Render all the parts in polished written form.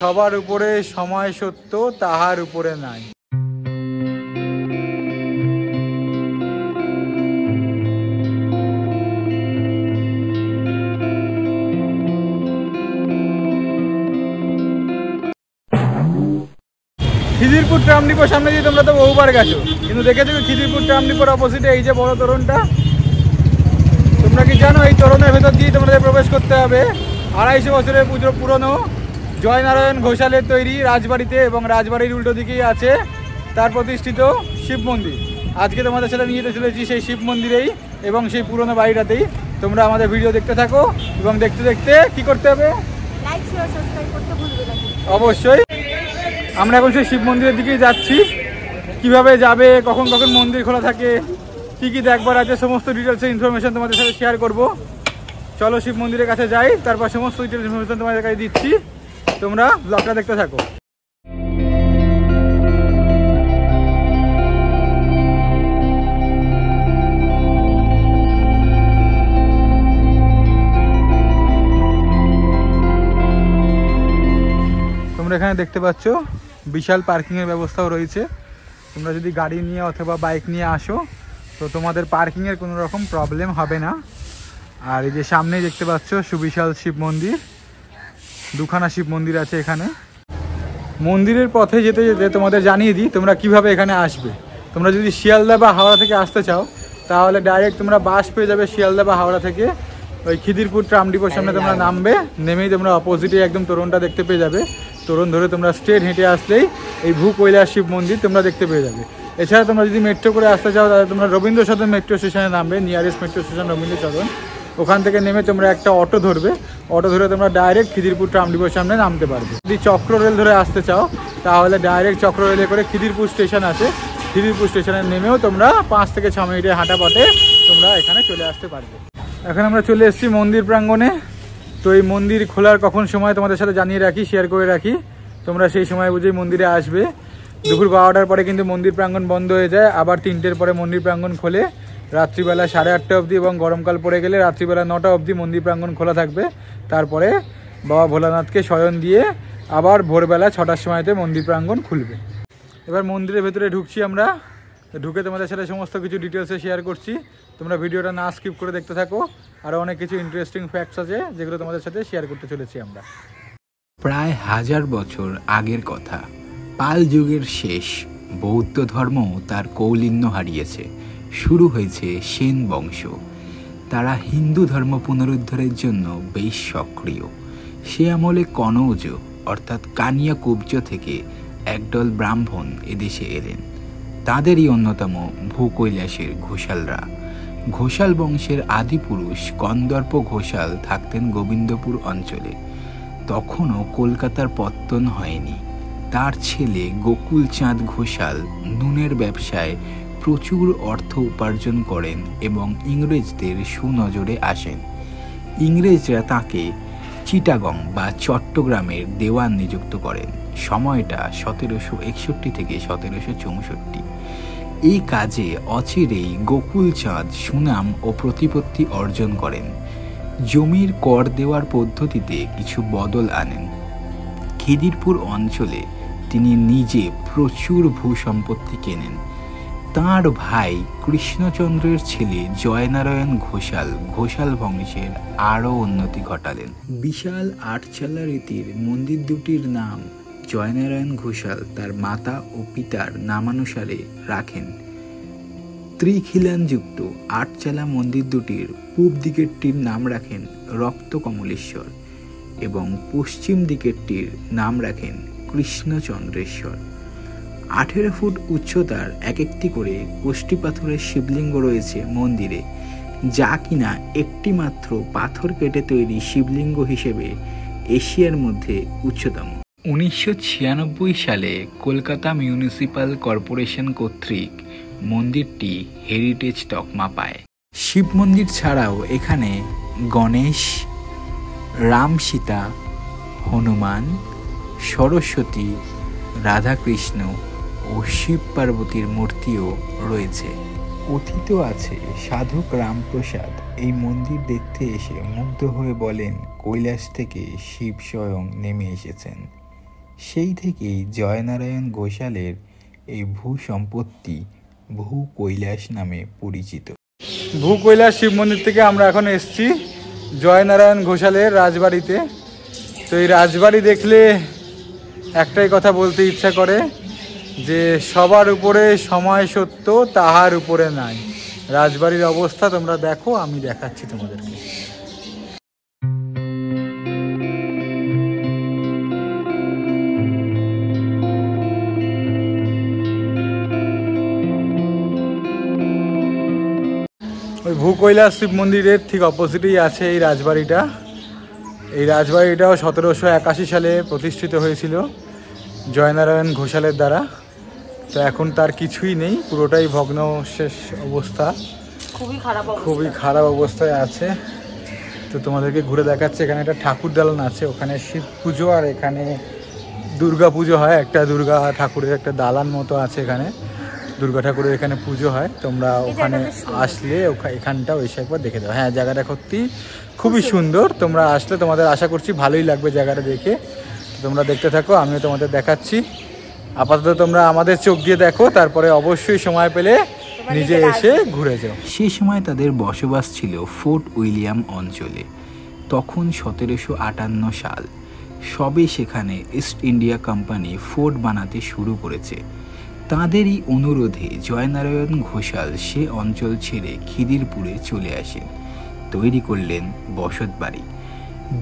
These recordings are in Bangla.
সবার উপরে সময় সত্য, তাহার উপরে নাই। খিদিরপুর ট্রাম ডিপোর সামনে দিয়ে তোমরা তো বহুবার গেছো, কিন্তু দেখেছো খিদিরপুর ট্রাম ডিপোর অপোজিটে এই যে বড় তোরণটা, তোমরা কি জানো এই তোরণের ভেতর দিয়ে তোমাদের প্রবেশ করতে হবে 250 বছরের পুরনো জয়নারায়ণ ঘোষালের তৈরি রাজবাড়িতে, এবং রাজবাড়ির উল্টো দিকেই আছে তার প্রতিষ্ঠিত শিব মন্দির। আজকে তোমাদের সাথে নিয়ে যেতে চলেছি সেই শিব মন্দিরেই এবং সেই পুরনো বাড়িটাতেই। তোমরা আমাদের ভিডিও দেখতে থাকো এবং দেখতে দেখতে কি করতে হবে, লাইক শেয়ার সাবস্ক্রাইব করতে ভুলবে না অবশ্যই। আমরা এখন সেই শিব মন্দিরের দিকেই যাচ্ছি। কিভাবে যাবে, কখন কখন মন্দির খোলা থাকে, কি কি দেখবার আছে, সমস্ত ডিটেলসের ইনফরমেশন তোমাদের সাথে শেয়ার করব। চলো শিব মন্দিরের কাছে যাই, তারপর সমস্ত ডিটেলস ইনফরমেশন তোমাদের কাছে দিচ্ছি। তোমরা ব্লগটা দেখতে থাকো। তোমরা এখানে দেখতে পাচ্ছ বিশাল পার্কিংয়ের ব্যবস্থাও রয়েছে। তোমরা যদি গাড়ি নিয়ে অথবা বাইক নিয়ে আসো তো তোমাদের পার্কিংয়ের কোনো রকম প্রবলেম হবে না। আর এই যে সামনেই দেখতে পাচ্ছ সুবিশাল শিব মন্দির, দুখানা শিব মন্দির আছে এখানে। মন্দিরের পথে যেতে যেতে তোমাদের জানিয়ে দিই তোমরা কিভাবে এখানে আসবে। তোমরা যদি শিয়ালদা বা হাওড়া থেকে আসতে চাও তাহলে ডাইরেক্ট তোমরা বাস পেয়ে যাবে শিয়ালদা বা হাওড়া থেকে। ওই খিদিরপুর ট্রাম ডিপোর সামনে তোমরা নামবে, নেমেই তোমরা অপোজিটে একদম তোরণটা দেখতে পেয়ে যাবে। তোরণ ধরে তোমরা স্ট্রেট হেঁটে আসলেই এই ভূ কৈলাস শিব মন্দির তোমরা দেখতে পেয়ে যাবে। এছাড়া তোমরা যদি মেট্রো করে আসতে চাও তাহলে তোমরা রবীন্দ্র সদন মেট্রো স্টেশনে নামবে, nearest metro station Rabindra Sadan. ওখান থেকে নেমে তোমরা একটা অটো ধরবে, অটো ধরে তোমরা ডাইরেক্ট খিদিরপুর ট্রাম ডিপোর সামনে নামতে পারবে। যদি চক্র রেল ধরে আসতে চাও তাহলে ডাইরেক্ট চক্র রেলে করে খিদিরপুর স্টেশন আছে, খিদিরপুর স্টেশনে নেমেও তোমরা 5 থেকে 6 মিনিটের হাঁটা পথে তোমরা এখানে চলে আসতে পারবে। এখন আমরা চলে এসেছি মন্দির প্রাঙ্গণে। তো এই মন্দির খোলার কখন সময় তোমাদের সাথে জানিয়ে রাখি, শেয়ার করে রাখি। তোমরা সেই সময় বুঝেই মন্দিরে আসবে। দুপুর 12টার পরে কিন্তু মন্দির প্রাঙ্গণ বন্ধ হয়ে যায়, আবার 3টের পরে মন্দির প্রাঙ্গণ খোলে। রাত্রিবেলা 8:30 অবধি এবং গরমকাল পড়ে গেলে রাত্রিবেলা 9টা অবধি মন্দির প্রাঙ্গণ খোলা থাকবে। তারপরে বাবা ভোলানাথকে শয়ন দিয়ে আবার ভোরবেলা 6টার সময়তে মন্দির প্রাঙ্গণ খুলবে। এবার মন্দিরের ভেতরে ঢুকছি আমরা, ঢুকে তোমাদের সাথে সমস্ত কিছু ডিটেলসে শেয়ার করছি। তোমরা ভিডিওটা না স্কিপ করে দেখতে থাকো, আরও অনেক কিছু ইন্টারেস্টিং ফ্যাক্টস আছে যেগুলো তোমাদের সাথে শেয়ার করতে চলেছি আমরা। প্রায় 1000 বছর আগের কথা, পাল যুগের শেষ। বৌদ্ধ ধর্ম তার কৌলিন্য হারিয়েছে। শুরু হয়েছে সেন বংশ। তারা হিন্দু ধর্ম পুনরুদ্ধারের জন্য বেশ সক্রিয়। সে আমলে কনৌজ অর্থাৎ কানিয়া কুব্জ থেকে একদল ব্রাহ্মণ এদেশে এলেন। তাদেরই অন্যতম ভূকৈলাসের ঘোষালরা। ঘোষাল বংশের আদিপুরুষ কন্দর্প ঘোষাল থাকতেন গোবিন্দপুর অঞ্চলে। তখনও কলকাতার পত্তন হয়নি। তার ছেলে গোকুল চাঁদ ঘোষাল নুনের ব্যবসায় প্রচুর অর্থ উপার্জন করেন এবং ইংরেজদের সুনজরে আসেন। ইংরেজরা তাকে চিটাগং বা চট্টগ্রামের দেওয়ান নিযুক্ত করেন। সময়টা 1761 থেকে 1764। এই কাজে অচিরেই গোকুল চাঁদ সুনাম ও প্রতিপত্তি অর্জন করেন। জমির কর দেওয়ার পদ্ধতিতে কিছু বদল আনেন। খিদিরপুর অঞ্চলে তিনি নিজে প্রচুর ভূসম্পত্তি কেনেন। তাঁর ভাই কৃষ্ণচন্দ্রের ছেলে জয়নারায়ণ ঘোষাল ঘোষাল বংশের আরও উন্নতি ঘটালেন। বিশাল 8চালা রীতির মন্দির দুটির নাম জয়নারায়ণ ঘোষাল তার মাতা ও পিতার নামানুসারে রাখেন। ত্রিখিলানযুক্ত 8চালা মন্দির দুটির পূব দিকেরটির নাম রাখেন রক্ত কমলেশ্বর এবং পশ্চিম দিকেরটির নাম রাখেন কৃষ্ণচন্দ্রেশ্বর। 18 ফুট উচ্চতার এক একটি করে কোষ্ঠী পাথরের শিবলিঙ্গ রয়েছে মন্দিরে, যা কিনা একটি মাত্র পাথর কেটে তৈরি শিবলিঙ্গ হিসেবে এশিয়ার মধ্যে উচ্চতম। 1996 সালে কলকাতা মিউনিসিপ্যাল কর্পোরেশন কর্তৃক মন্দিরটি হেরিটেজ তকমা পায়। শিব মন্দির ছাড়াও এখানে গণেশ, রাম সীতা, হনুমান, সরস্বতী, রাধাকৃষ্ণ ও শিব পার্বতীর মূর্তিও রয়েছে। কথিত আছে সাধক রামপ্রসাদ এই মন্দির দেখতে এসে মুগ্ধ হয়ে বলেন কৈলাস থেকে শিব স্বয়ং নেমে এসেছেন। সেই থেকেই জয়নারায়ণ ঘোষালের এই ভূসম্পত্তি ভূ কৈলাস নামে পরিচিত। ভূ কৈলাস শিব মন্দির থেকে আমরা এখন এসেছি জয়নারায়ণ ঘোষালের রাজবাড়িতে। তো এই রাজবাড়ি দেখলে একটাই কথা বলতে ইচ্ছা করে যে সবার উপরে সময় সত্য, তাহার উপরে নাই। রাজবাড়ির অবস্থা তোমরা দেখো, আমি দেখাচ্ছি তোমাদেরকে। ওই ভূ কৈলাস শিব মন্দিরের ঠিক অপোজিটেই আছে এই রাজবাড়িটা। এই রাজবাড়িটাও 1781 সালে প্রতিষ্ঠিত হয়েছিল জয়নারায়ণ ঘোষালের দ্বারা। তো এখন তার কিছুই নেই, পুরোটাই ভগ্ন শেষ অবস্থা, খুবই খারাপ অবস্থায় আছে। তো তোমাদেরকে ঘুরে দেখাচ্ছে। এখানে একটা ঠাকুর দালান আছে, ওখানে শিব পুজো আর এখানে দুর্গা পুজো হয়। একটা দুর্গা ঠাকুরের একটা দালান মতো আছে, এখানে দুর্গা ঠাকুরের এখানে পুজো হয়। তোমরা ওখানে আসলে এখানটাও এসে একবার দেখে দাও। হ্যাঁ, জায়গাটা সত্যি খুবই সুন্দর। তোমরা আসলে তোমাদের আশা করছি ভালোই লাগবে জায়গাটা দেখে। তোমরা দেখতে থাকো, আমিও তোমাদের দেখাচ্ছি। আপাতত তোমরা আমাদের চোখ দিয়ে দেখো, তারপরে অবশ্যই সময় পেলে নিজে এসে ঘুরে যাও। সে সময় তাদের বসবাস ছিল ফোর্ট উইলিয়াম অঞ্চলে। তখন 1758 সাল। সবে সেখানে ইস্ট ইন্ডিয়া কোম্পানি ফোর্ট বানাতে শুরু করেছে। তাঁদেরই অনুরোধে জয়নারায়ণ ঘোষাল সে অঞ্চল ছেড়ে খিদিরপুরে চলে আসেন। তৈরি করলেন বসতবাড়ি।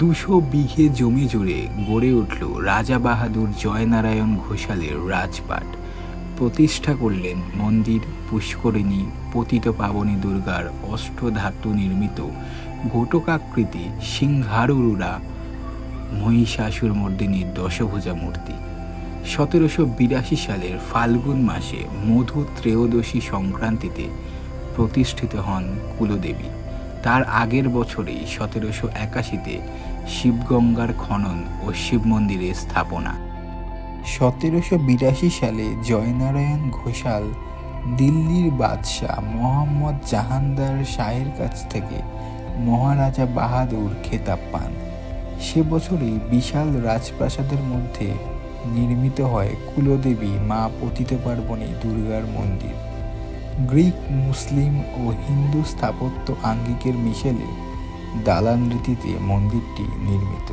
200 বিঘে জমি জুড়ে গড়ে উঠল রাজা বাহাদুর জয়নারায়ণ ঘোষালের রাজপাট। প্রতিষ্ঠা করলেন মন্দির, পুষ্করিণী, পতিত পাবনী দুর্গার অষ্টধাতু নির্মিত ঘটকাকৃতি সিংহারুরা মহিষাসুর মর্দিনীর দশভুজা মূর্তি। 1782 সালের ফাল্গুন মাসে মধু ত্রয়োদশী সংক্রান্তিতে প্রতিষ্ঠিত হন কুলদেবী। তার আগের বছরেই 1781-তে শিবগঙ্গার খনন ও শিব মন্দিরের স্থাপনা। 1782 সালে জয়নারায়ণ ঘোষাল দিল্লির বাদশাহ মোহাম্মদ জাহানদার শাহের কাছ থেকে মহারাজা বাহাদুর খেতাব পান। সে বছরই বিশাল রাজপ্রাসাদের মধ্যে নির্মিত হয় কুলদেবী মা পতিতপার্বণী দুর্গার মন্দির। গ্রিক, মুসলিম ও হিন্দু স্থাপত্য আঙ্গিকের মিশেলে দালান রীতিতে মন্দিরটি নির্মিত।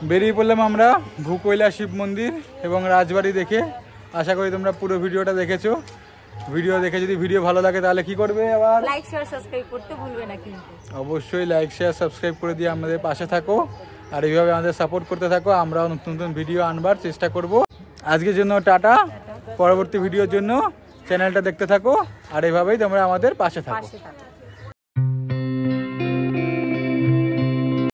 বেরিয়ে পড়লাম আমরা ভূ কৈলাস শিব মন্দির এবং রাজবাড়ি দেখে। আশা করি তোমরা পুরো ভিডিওটা দেখেছো। ভিডিও দেখে যদি ভিডিও ভালো লাগে তাহলে কি করবে? আবার লাইক শেয়ার সাবস্ক্রাইব করতে ভুলবে না কিন্তু। অবশ্যই লাইক শেয়ার সাবস্ক্রাইব করে দিয়ে আমাদের পাশে থাকো আর এইভাবে আমাদের সাপোর্ট করতে থাকো। আমরাও নতুন নতুন ভিডিও আনবার চেষ্টা করব। আজকের জন্য টাটা। পরবর্তী ভিডিওর জন্য চ্যানেলটা দেখতে থাকো আর এইভাবেই তোমরা আমাদের পাশে থাকো।